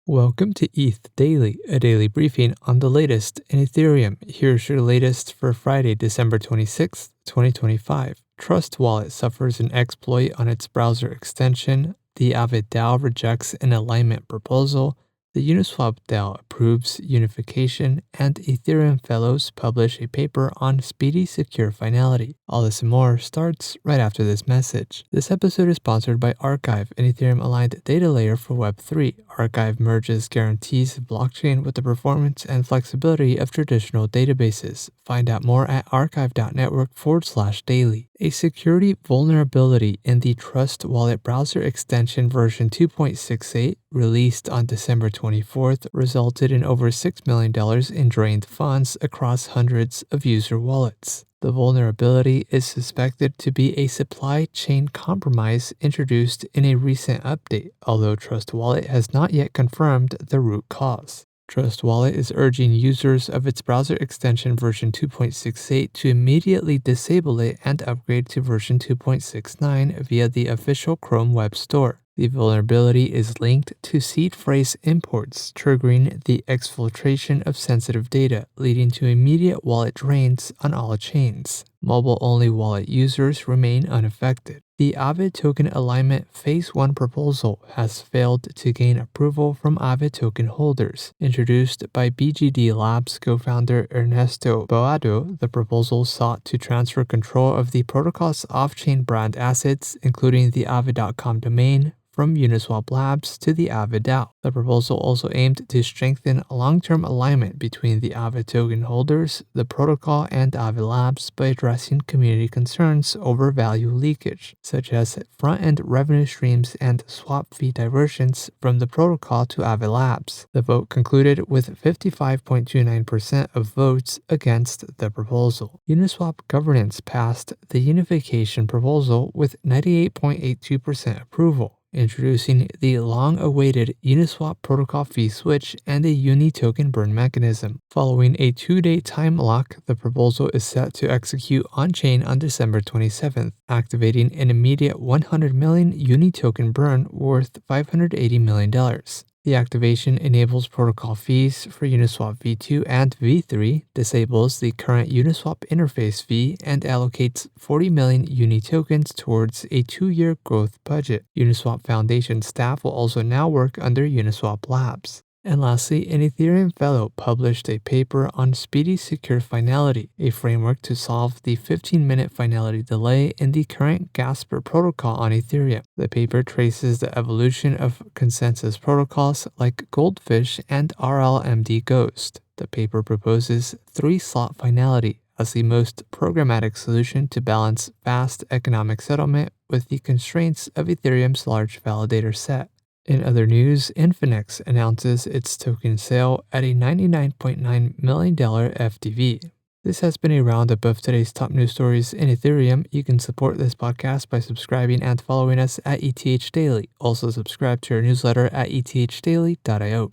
Welcome to ETH Daily, a daily briefing on the latest in Ethereum. Here's your latest for Friday, December 26th, 2025. Trust Wallet suffers an exploit on its browser extension. The Aave DAO rejects an alignment proposal. The Uniswap DAO approves unification, and Ethereum fellows publish a paper on speedy, secure finality. All this and more starts right after this message. This episode is sponsored by Archive, an Ethereum-aligned data layer for Web3. Archive merges guarantees of blockchain with the performance and flexibility of traditional databases. Find out more at archive.network/daily. A security vulnerability in the Trust Wallet browser extension version 2.68, released on December 24th, resulted in over $6 million in drained funds across hundreds of user wallets. The vulnerability is suspected to be a supply chain compromise introduced in a recent update, although Trust Wallet has not yet confirmed the root cause. Trust Wallet is urging users of its browser extension version 2.68 to immediately disable it and upgrade to version 2.69 via the official Chrome Web Store. The vulnerability is linked to seed phrase imports, triggering the exfiltration of sensitive data, leading to immediate wallet drains on all chains. Mobile-only wallet users remain unaffected. The Aave token alignment Phase 1 proposal has failed to gain approval from Aave token holders. Introduced by BGD Labs co-founder Ernesto Boado, the proposal sought to transfer control of the protocol's off-chain brand assets, including the Aave.com domain, from Uniswap Labs to the Aave DAO. The proposal also aimed to strengthen long-term alignment between the Aave token holders, the protocol, and Aave Labs by addressing community concerns over value leakage, such as front-end revenue streams and swap fee diversions from the protocol to Aave Labs. The vote concluded with 55.29% of votes against the proposal. Uniswap governance passed the unification proposal with 98.82% approval, introducing the long-awaited Uniswap protocol fee switch and a Uni token burn mechanism. Following a 2-day time lock, the proposal is set to execute on-chain on December 27th, activating an immediate 100 million Uni token burn worth $580 million. The activation enables protocol fees for Uniswap v2 and v3, disables the current Uniswap interface fee, and allocates 40 million Uni tokens towards a 2-year growth budget. Uniswap Foundation staff will also now work under Uniswap Labs. And lastly, an Ethereum fellow published a paper on speedy, secure finality, a framework to solve the 15-minute finality delay in the current Gasper protocol on Ethereum. The paper traces the evolution of consensus protocols like Goldfish and RLMD Ghost. The paper proposes 3-slot finality as the most programmatic solution to balance fast economic settlement with the constraints of Ethereum's large validator set. In other news, Infinex announces its token sale at a $99.9 million FDV. This has been a roundup of today's top news stories in Ethereum. You can support this podcast by subscribing and following us at ETH Daily. Also subscribe to our newsletter at ethdaily.io.